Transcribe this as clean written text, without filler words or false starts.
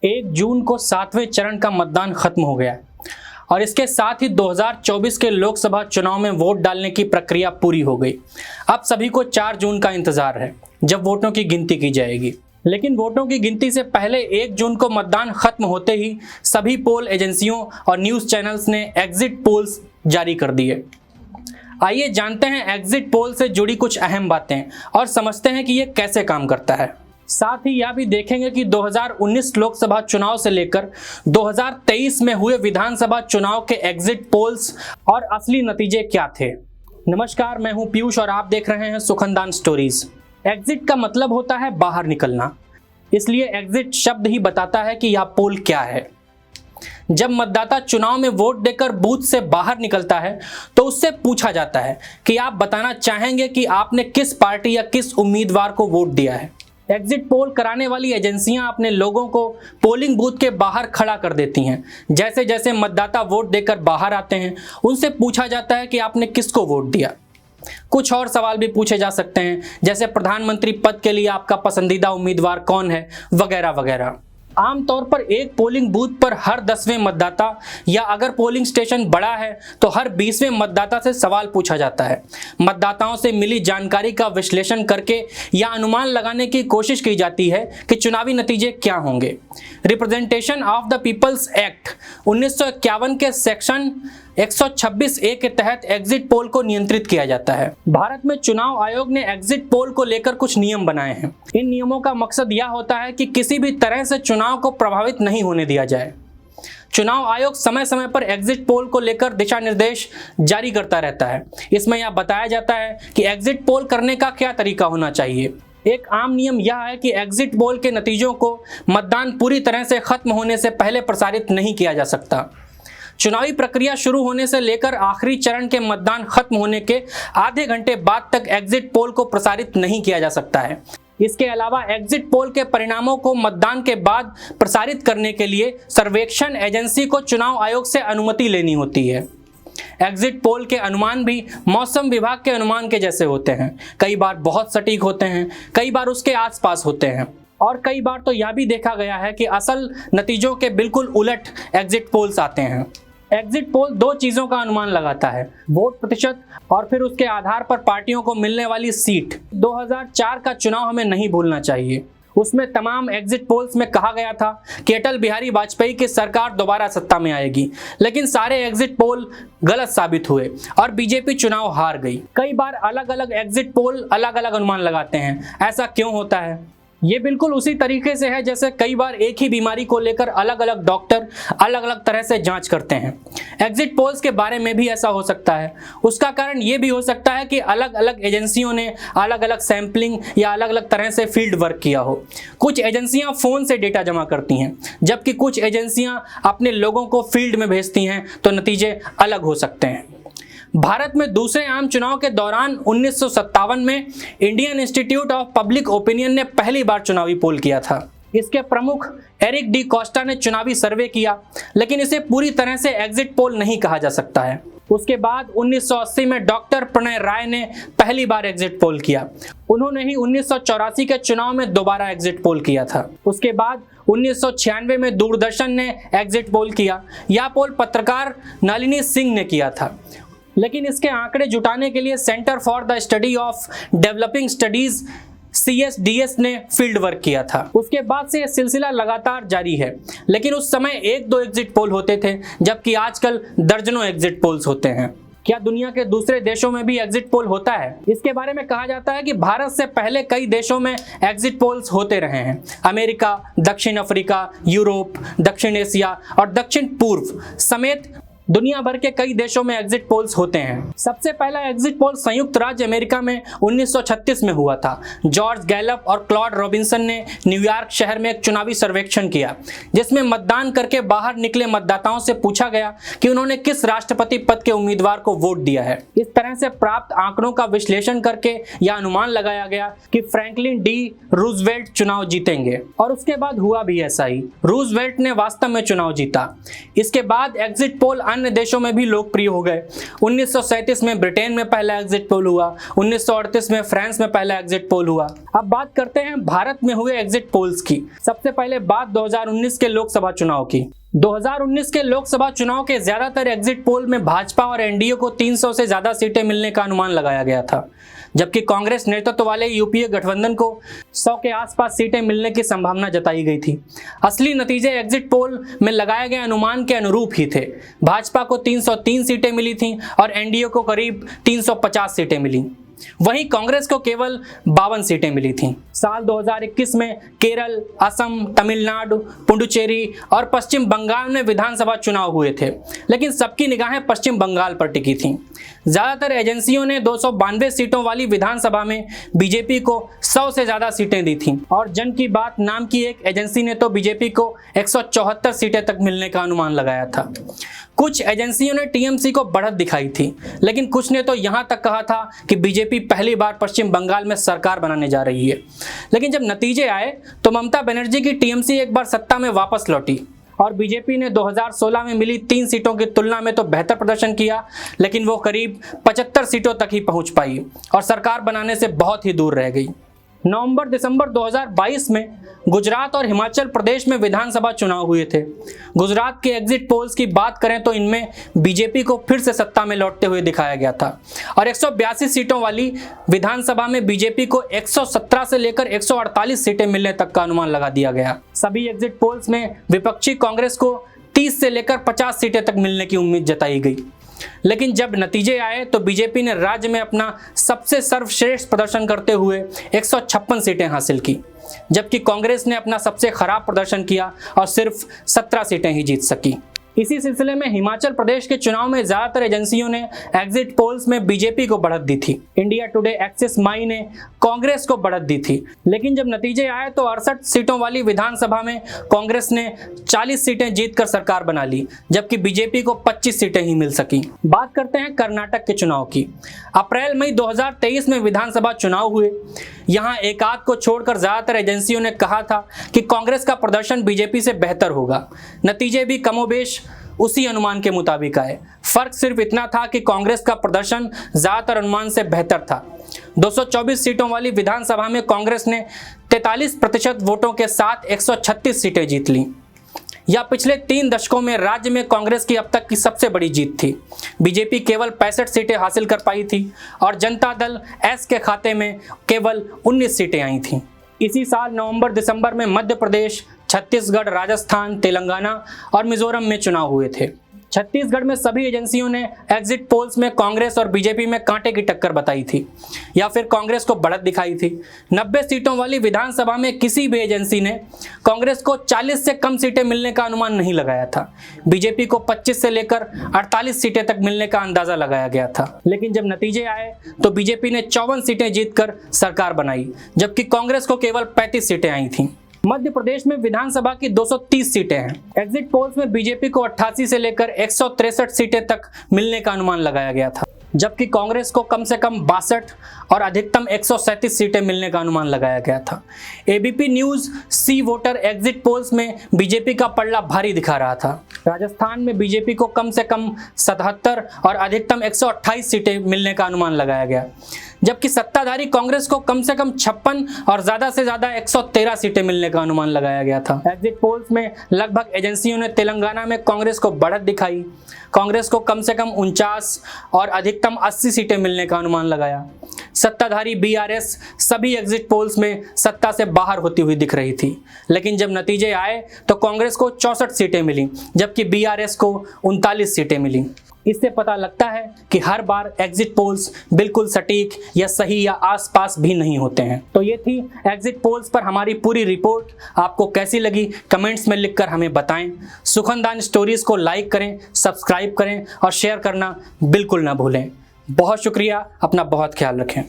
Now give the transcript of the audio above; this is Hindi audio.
1 जून को 7वें चरण का मतदान खत्म हो गया और इसके साथ ही 2024 के लोकसभा चुनाव में वोट डालने की प्रक्रिया पूरी हो गई। अब सभी को 4 जून का इंतजार है जब वोटों की गिनती की जाएगी। लेकिन वोटों की गिनती से पहले 1 जून को मतदान खत्म होते ही सभी पोल एजेंसियों और न्यूज़ चैनल्स ने एग्जिट पोल्स जारी कर दिए। आइए जानते हैं एग्जिट पोल से जुड़ी कुछ अहम बातें और समझते हैं कि ये कैसे काम करता है। साथ ही यह भी देखेंगे कि 2019 लोकसभा चुनाव से लेकर 2023 में हुए विधानसभा चुनाव के एग्जिट पोल्स और असली नतीजे क्या थे। नमस्कार, मैं हूं पीयूष और आप देख रहे हैं सुखनदान स्टोरीज। एग्जिट का मतलब होता है बाहर निकलना, इसलिए एग्जिट शब्द ही बताता है कि यह पोल क्या है। जब मतदाता चुनाव में वोट देकर बूथ से बाहर निकलता है तो उससे पूछा जाता है कि आप बताना चाहेंगे कि आपने किस पार्टी या किस उम्मीदवार को वोट दिया है। एग्जिट पोल कराने वाली एजेंसियां अपने लोगों को पोलिंग बूथ के बाहर खड़ा कर देती हैं। जैसे जैसे मतदाता वोट देकर बाहर आते हैं उनसे पूछा जाता है कि आपने किसको वोट दिया। कुछ और सवाल भी पूछे जा सकते हैं, जैसे प्रधानमंत्री पद के लिए आपका पसंदीदा उम्मीदवार कौन है, वगैरह वगैरह। आमतौर पर एक पोलिंग बूथ पर हर 10वें मतदाता या अगर पोलिंग स्टेशन बड़ा है तो हर 20वें मतदाता से सवाल पूछा जाता है। मतदाताओं से मिली जानकारी का विश्लेषण करके या अनुमान लगाने की कोशिश की जाती है कि चुनावी नतीजे क्या होंगे। Representation of the people's act 1951 के सेक्शन 126A के तहत एग्जिट पोल को नियंत्रित किया जाता है। भारत में चुनाव आयोग ने एग्जिट पोल को लेकर कुछ नियम बनाए हैं। इन नियमों का मकसद यह होता है कि किसी भी तरह से चुनाव को प्रभावित नहीं होने दिया जाए। चुनाव आयोग समय समय पर एग्जिट पोल को लेकर दिशा निर्देश जारी करता रहता है। इसमें यह बताया जाता है कि एग्जिट पोल करने का क्या तरीका होना चाहिए। एक आम नियम यह है कि एग्जिट पोल के नतीजों को मतदान पूरी तरह से खत्म होने से पहले प्रसारित नहीं किया जा सकता। चुनावी प्रक्रिया शुरू होने से लेकर आखिरी चरण के मतदान खत्म होने के आधे घंटे बाद तक एग्जिट पोल को प्रसारित नहीं किया जा सकता है। इसके अलावा एग्जिट पोल के परिणामों को मतदान के बाद प्रसारित करने के लिए सर्वेक्षण एजेंसी को चुनाव आयोग से अनुमति लेनी होती है। एग्जिट पोल के अनुमान भी मौसम विभाग के अनुमान के जैसे होते हैं। कई बार बहुत सटीक होते हैं, कई बार उसके आसपास होते हैं और कई बार तो यह भी देखा गया है कि असल नतीजों के बिल्कुल उलट एग्जिट पोल्स आते हैं। एग्जिट पोल 2 चीज़ों का अनुमान लगाता है, वोट प्रतिशत और फिर उसके आधार पर पार्टियों को मिलने वाली सीट। 2004 का चुनाव हमें नहीं भूलना चाहिए। उसमें तमाम एग्जिट पोल्स में कहा गया था कि अटल बिहारी वाजपेयी की सरकार दोबारा सत्ता में आएगी, लेकिन सारे एग्जिट पोल गलत साबित हुए और बीजेपी चुनाव हार गई। कई बार अलग अलग एग्जिट पोल अलग अलग अनुमान लगाते हैं। ऐसा क्यों होता है? ये बिल्कुल उसी तरीके से है जैसे कई बार एक ही बीमारी को लेकर अलग अलग डॉक्टर अलग अलग तरह से जांच करते हैं। एग्जिट पोल्स के बारे में भी ऐसा हो सकता है। उसका कारण ये भी हो सकता है कि अलग अलग एजेंसियों ने अलग अलग सैंपलिंग या अलग अलग तरह से फील्ड वर्क किया हो। कुछ एजेंसियां फ़ोन से डेटा जमा करती हैं, जबकि कुछ एजेंसियां अपने लोगों को फील्ड में भेजती हैं, तो नतीजे अलग हो सकते हैं। भारत में दूसरे आम चुनाव के दौरान 1957 में Indian institute of public opinion ने पहली बार चुनावी पोल किया था। इसके प्रमुख एरिक डी कोस्टा ने चुनावी सर्वे किया, लेकिन इसे पूरी तरह से एग्जिट पोल नहीं कहा जा सकता है। उसके बाद 1980 में डॉक्टर प्रणय राय ने पहली बार एग्जिट पोल किया। उन्होंने ही 1984 के चुनाव में दोबारा एग्जिट पोल किया था। उसके बाद 1996 में दूरदर्शन ने एग्जिट पोल किया। यह पोल पत्रकार नलिनी सिंह ने किया था, लेकिन इसके आंकड़े जुटाने के लिए centre for the study of developing studies CSDS ने फील्ड वर्क किया था। उसके बाद से यह सिलसिला लगातार जारी है, लेकिन उस समय 1-2 एग्जिट पोल होते थे, जबकि आजकल दर्जनों एग्जिट पोल्स होते हैं। क्या दुनिया के दूसरे देशों में भी एग्जिट पोल होता है? इसके बारे में कहा जाता है कि भारत से पहले कई देशों में एग्जिट पोल्स होते रहे हैं। अमेरिका, दक्षिण अफ्रीका, यूरोप, दक्षिण एशिया और दक्षिण पूर्व समेत दुनिया भर के कई देशों में एग्जिट पोल्स होते हैं। सबसे पहला एग्जिट पोल संयुक्त राज्य अमेरिका में 1936 में हुआ था। जॉर्ज गैलप और क्लॉड रॉबिन्सन ने न्यूयॉर्क शहर में एक चुनावी सर्वेक्षण किया, जिसमें मतदान करके बाहर निकले मतदाताओं से पूछा गया कि उन्होंने किस राष्ट्रपति पद के उम्मीदवार को वोट दिया है। इस तरह से प्राप्त आंकड़ों का विश्लेषण करके यह अनुमान लगाया गया कि फ्रैंकलिन डी रूजवेल्ट चुनाव जीतेंगे, और उसके बाद हुआ भी ऐसा ही। रूजवेल्ट ने वास्तव में चुनाव जीता। इसके बाद एग्जिट पोल अन्य देशों में भी लोकप्रिय हो गए। 1937 में ब्रिटेन में पहला एग्जिट पोल हुआ, 1938 में फ्रांस में पहला एग्जिट पोल हुआ। अब बात करते हैं भारत में हुए एग्जिट पोल्स की। सबसे पहले बात 2019 के लोकसभा चुनाव की। 2019 के लोकसभा चुनाव के ज्यादातर एग्जिट पोल में भाजपा और एनडीए को 300 से ज्यादा सीटें मिलने का अनुमान लगाया गया था, जबकि कांग्रेस नेतृत्व वाले यूपीए गठबंधन को 100 के आसपास सीटें मिलने की संभावना जताई गई थी। असली नतीजे एग्जिट पोल में लगाए गए अनुमान के अनुरूप ही थे। भाजपा को 303 सीटें मिली थीं और एनडीए को करीब 350 सीटें मिली। वहीं कांग्रेस को केवल 52 सीटें मिली थीं। साल 2021 में केरल, असम, तमिलनाडु, पुडुचेरी और पश्चिम बंगाल में विधानसभा चुनाव हुए थे, लेकिन सबकी निगाहें पश्चिम बंगाल पर टिकी थीं। ज्यादातर एजेंसियों ने 292 सीटों वाली विधानसभा में बीजेपी को 100 से ज्यादा सीटें दी थीं और जन की बात नाम की एक एजेंसी ने तो बीजेपी को 174 सीटें तक मिलने का अनुमान लगाया था। कुछ एजेंसियों ने टीएमसी को बढ़त दिखाई थी, लेकिन कुछ ने तो यहां तक कहा था कि बीजेपी पहली बार पश्चिम बंगाल में सरकार बनाने जा रही है। लेकिन जब नतीजे आए तो ममता बनर्जी की टीएमसी एक बार सत्ता में वापस लौटी और बीजेपी ने 2016 में मिली 3 सीटों की तुलना में तो बेहतर प्रदर्शन किया, लेकिन वो करीब 75 सीटों तक ही पहुंच पाई और सरकार बनाने से बहुत ही दूर रह गई। नवंबर-दिसंबर 2022 में गुजरात और हिमाचल प्रदेश में विधानसभा चुनाव हुए थे। गुजरात के एग्जिट पोल्स की बात करें तो इनमें बीजेपी को फिर से सत्ता में लौटते हुए दिखाया गया था और 182 सीटों वाली विधानसभा में बीजेपी को 117 से लेकर 148 सीटें मिलने तक का अनुमान लगा दिया गया। सभी एग्जिट पोल्स में विपक्षी कांग्रेस को 30 से लेकर 50 सीटें तक मिलने की उम्मीद जताई गई, लेकिन जब नतीजे आए तो बीजेपी ने राज्य में अपना सबसे सर्वश्रेष्ठ प्रदर्शन करते हुए 156 सीटें हासिल की, जबकि कांग्रेस ने अपना सबसे खराब प्रदर्शन किया और सिर्फ 17 सीटें ही जीत सकी। इसी सिलसिले में हिमाचल प्रदेश के चुनाव में ज्यादातर एजेंसियों ने एग्जिट पोल्स में बीजेपी को बढ़त दी थी। इंडिया टुडे, एक्सिस माई ने कांग्रेस को बढ़त दी थी, लेकिन जब नतीजे आए तो 68 सीटों वाली विधानसभा में कांग्रेस ने 40 सीटें जीतकर सरकार बना ली, जबकि बीजेपी को 25 सीटें ही मिल सकी। बात करते हैं कर्नाटक के चुनाव की। अप्रैल मई 2023 में विधानसभा चुनाव हुए। यहाँ एक आध को छोड़कर ज्यादातर एजेंसियों ने कहा था कि कांग्रेस का प्रदर्शन बीजेपी से बेहतर होगा। नतीजे भी कमोबेश उसी अनुमान के मुताबिक आए। फर्क सिर्फ इतना था कि कांग्रेस का प्रदर्शन ज्यादातर अनुमान से बेहतर था। 224 सीटों वाली विधानसभा में कांग्रेस ने 43% वोटों के साथ 136 सीटें जीत ली। यह पिछले 3 दशकों में राज्य में कांग्रेस की अब तक की सबसे बड़ी जीत थी। बीजेपी केवल 65 सीटें हासिल कर पाई थी और जनता दल एस के खाते में केवल 19 सीटें आई थीं। इसी साल नवंबर-दिसंबर में मध्य प्रदेश, छत्तीसगढ़, राजस्थान, तेलंगाना और मिजोरम में चुनाव हुए थे। छत्तीसगढ़ में सभी एजेंसियों ने एग्जिट पोल्स में कांग्रेस और बीजेपी में कांटे की टक्कर बताई थी या फिर कांग्रेस को बढ़त दिखाई थी। 90 सीटों वाली विधानसभा में किसी भी एजेंसी ने कांग्रेस को 40 से कम सीटें मिलने का अनुमान नहीं लगाया था। बीजेपी को 25 से लेकर 48 सीटें तक मिलने का अंदाजा लगाया गया था, लेकिन जब नतीजे आए तो बीजेपी ने 54 सीटें जीतकर सरकार बनाई, जबकि कांग्रेस को केवल 35 सीटें आई थीं। मध्य प्रदेश में विधानसभा की 230 सीटें हैं। एग्जिट पोल्स में बीजेपी को 88 से लेकर 163 सीटें तक मिलने का अनुमान लगाया गया था, जबकि कांग्रेस को कम से कम 62 और अधिकतम 137 सीटें मिलने का अनुमान लगाया गया था। एबीपी न्यूज सी वोटर एग्जिट पोल्स में बीजेपी का पलड़ा भारी दिखा रहा था। राजस्थान में बीजेपी को कम से कम 77 और अधिकतम 128 सीटें मिलने का अनुमान लगाया गया, जबकि सत्ताधारी कांग्रेस को कम से कम 56 और ज्यादा से ज्यादा 113 सीटें मिलने का अनुमान लगाया गया था। एग्जिट पोल्स में लगभग एजेंसियों ने तेलंगाना में कांग्रेस को बढ़त दिखाई। कांग्रेस को कम से कम 49 और अधिकतम 80 सीटें मिलने का अनुमान लगाया। सत्ताधारी बीआरएस सभी एग्जिट पोल्स में सत्ता से बाहर होती हुई दिख रही थी, लेकिन जब नतीजे आए तो कांग्रेस को 64 सीटें मिली, जबकि बीआरएस को 39 सीटें मिली। इससे पता लगता है कि हर बार एग्जिट पोल्स बिल्कुल सटीक या सही या आसपास भी नहीं होते हैं। तो ये थी एग्जिट पोल्स पर हमारी पूरी रिपोर्ट। आपको कैसी लगी कमेंट्स में लिखकर हमें बताएं। सुखनदान स्टोरीज को लाइक करें, सब्सक्राइब करें और शेयर करना बिल्कुल ना भूलें। बहुत शुक्रिया। अपना बहुत ख्याल रखें।